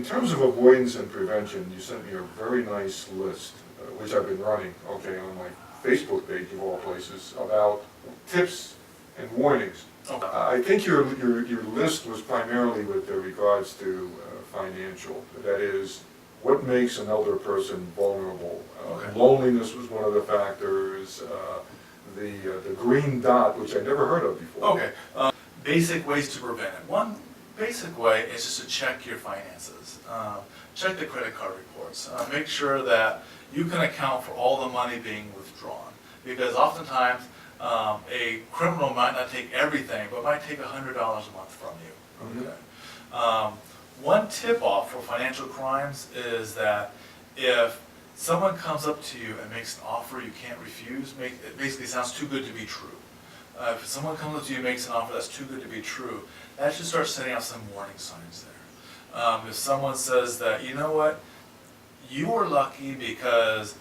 terms of avoidance and prevention, you sent me a very nice list, which I've been running, okay, on my Facebook page of all places, about tips and warnings. Okay. I think your list was primarily with regards to financial. That is, what makes an elder person vulnerable? Okay. Loneliness was one of the factors. The green dot, which I never heard of before. Okay. Basic ways to prevent it. One basic way is just to check your finances. Check the credit card reports. Make sure that you can account for all the money being withdrawn. Because oftentimes, a criminal might not take everything, but might take $100 a month from you. Okay. One tip-off for financial crimes is that if someone comes up to you and makes an offer you can't refuse, it basically sounds too good to be true. If someone comes up to you and makes an offer that's too good to be true, that should start setting out some warning signs there. If someone says that, you know what, you were lucky because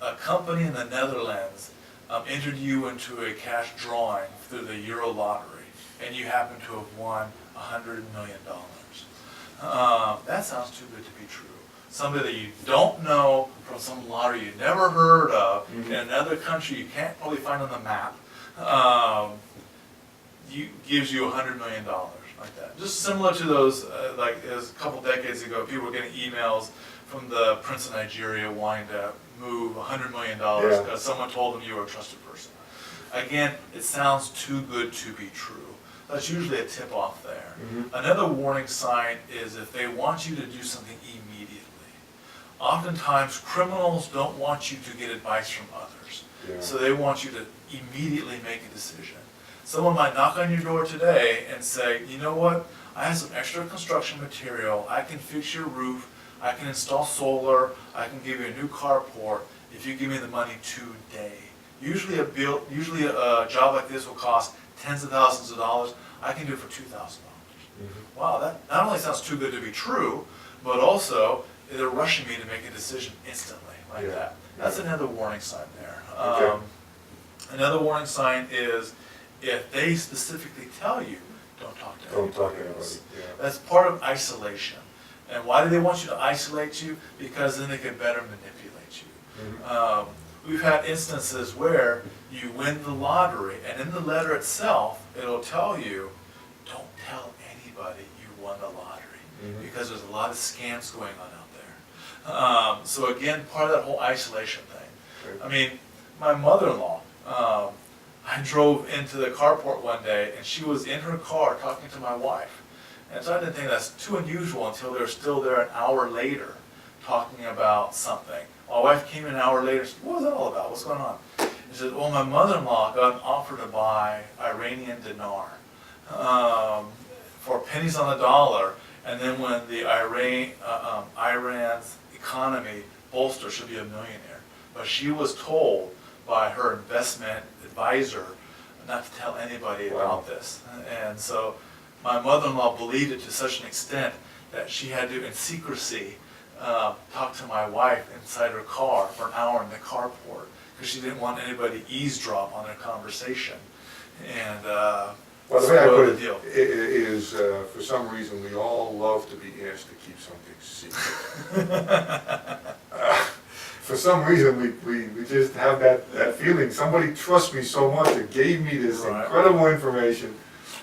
a company in the Netherlands entered you into a cash drawing through the Euro lottery, and you happen to have won $100 million. That sounds too good to be true. Somebody that you don't know from some lottery you never heard of in another country you can't probably find on the map, gives you $100 million like that. Just similar to those, like a couple decades ago, people were getting emails from the Prince of Nigeria wanting to move $100 million because someone told them you were a trusted person. Again, it sounds too good to be true. That's usually a tip off there. Another warning sign is if they want you to do something immediately. Oftentimes, criminals don't want you to get advice from others. So they want you to immediately make a decision. Someone might knock on your door today and say, you know what, I have some extra construction material, I can fix your roof, I can install solar, I can give you a new carport if you give me the money today. Usually a job like this will cost tens of thousands of dollars. I can do it for $2,000. Wow, that not only sounds too good to be true, but also they're rushing me to make a decision instantly like that. That's another warning sign there. Another warning sign is if they specifically tell you, don't talk to anybody. Don't talk to anybody. That's part of isolation. And why do they want you to isolate you? Because then they can better manipulate you. We've had instances where you win the lottery, and in the letter itself, it'll tell you, don't tell anybody you won the lottery, because there's a lot of scams going on out there. So again, part of that whole isolation thing. I mean, my mother-in-law, I drove into the carport one day, and she was in her car talking to my wife. And so I didn't think that's too unusual until they were still there an hour later talking about something. My wife came in an hour later and said, what was that all about? What's going on? She said, well, my mother-in-law got an offer to buy Iranian dinar for pennies on the dollar, and then when the Iran's economy bolsters, she'll be a millionaire. But she was told by her investment advisor not to tell anybody about this. And so my mother-in-law believed it to such an extent that she had to, in secrecy, talk to my wife inside her car for an hour in the carport because she didn't want anybody to eavesdrop on their conversation. And well, the way I put it deal is, for some reason, we all love to be asked to keep something secret. For some reason, we just have that feeling. Somebody trusts me so much and gave me this incredible information,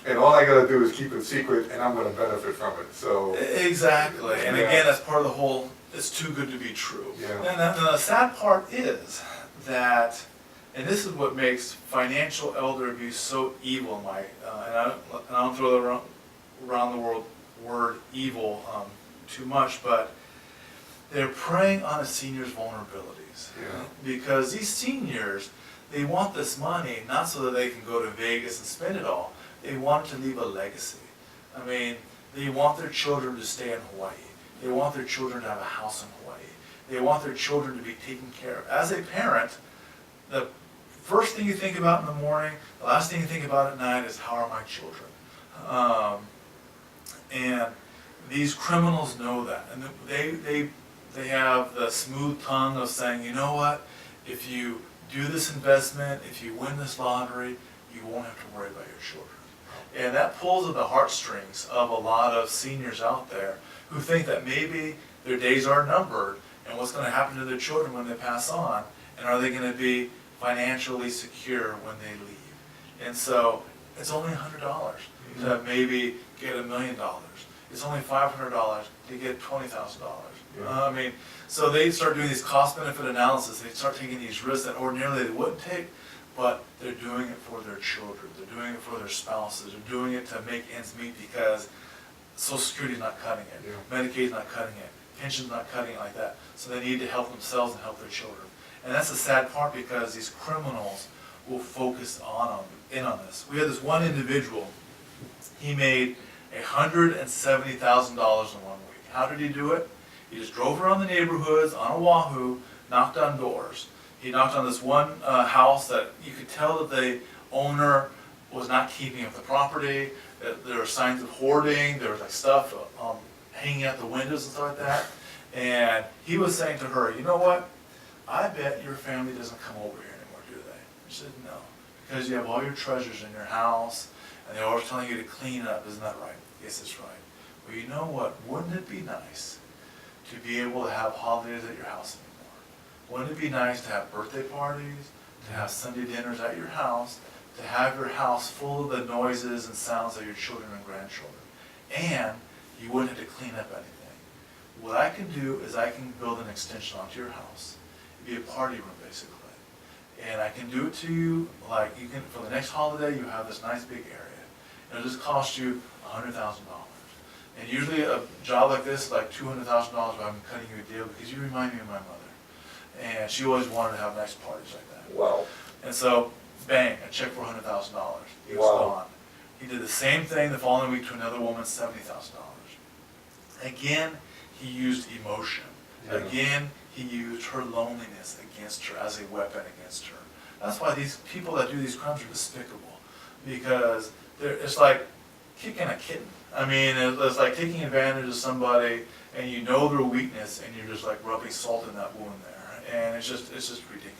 and all I got to do is keep it secret, and I'm going to benefit from it. So exactly, and again, that's part of the whole. It's too good to be true. And the sad part is that, and this is what makes financial elder abuse so evil. And I don't throw around the word evil too much, but they're preying on a senior's vulnerabilities. Because these seniors, they want this money not so that they can go to Vegas and spend it all. They want to leave a legacy. I mean, they want their children to stay in Hawaii. They want their children to have a house in Hawaii. They want their children to be taken care of. As a parent, the first thing you think about in the morning, the last thing you think about at night is, how are my children? And these criminals know that. And they have the smooth tongue of saying, you know what, if you do this investment, if you win this lottery, you won't have to worry about your children. And that pulls at the heartstrings of a lot of seniors out there who think that maybe their days are numbered, and what's gonna happen to their children when they pass on, and are they gonna be financially secure when they leave? And so, it's only $100 to maybe get $1 million. It's only $500 to get $20,000. Yeah. I mean, so they start doing these cost-benefit analysis, they start taking these risks that ordinarily they wouldn't take, but they're doing it for their children, they're doing it for their spouses, they're doing it to make ends meet because Social Security's not cutting it, Yeah. Medicaid's not cutting it, pension's not cutting it like that, so they need to help themselves and help their children. And that's the sad part because these criminals will focus in on this. We had this one individual, he made $170,000 in 1 week. How did he do it? He just drove around the neighborhoods on Oahu, knocked on doors. He knocked on this one house that you could tell that the owner was not keeping up the property, that there were signs of hoarding, there was like stuff hanging out the windows and stuff like that. And he was saying to her, you know what? I bet your family doesn't come over here anymore, do they? She said, no, because you have all your treasures in your house, and they're always telling you to clean up, isn't that right? Yes, it's right. Well, you know what? Wouldn't it be nice to be able to have holidays at your house anymore? Wouldn't it be nice to have birthday parties, to have Sunday dinners at your house, to have your house full of the noises and sounds of your children and grandchildren? And you wouldn't have to clean up anything. What I can do is I can build an extension onto your house. It'd be a party room, basically. And I can do it to you, like you can, for the next holiday, you have this nice big area. It'll just cost you $100,000. And usually a job like this is like $200,000 if I'm cutting you a deal because you remind me of my mother. And she always wanted to have nice parties like that. Wow. And so, bang, a check for $100,000. He was Wow. gone. He did the same thing the following week to another woman, $70,000. Again, he used emotion. Yeah. Again, he used her loneliness against her as a weapon against her. That's why these people that do these crimes are despicable, because it's like kicking a kitten. I mean, it's like taking advantage of somebody, and you know their weakness, and you're just like rubbing salt in that wound there, and it's just ridiculous.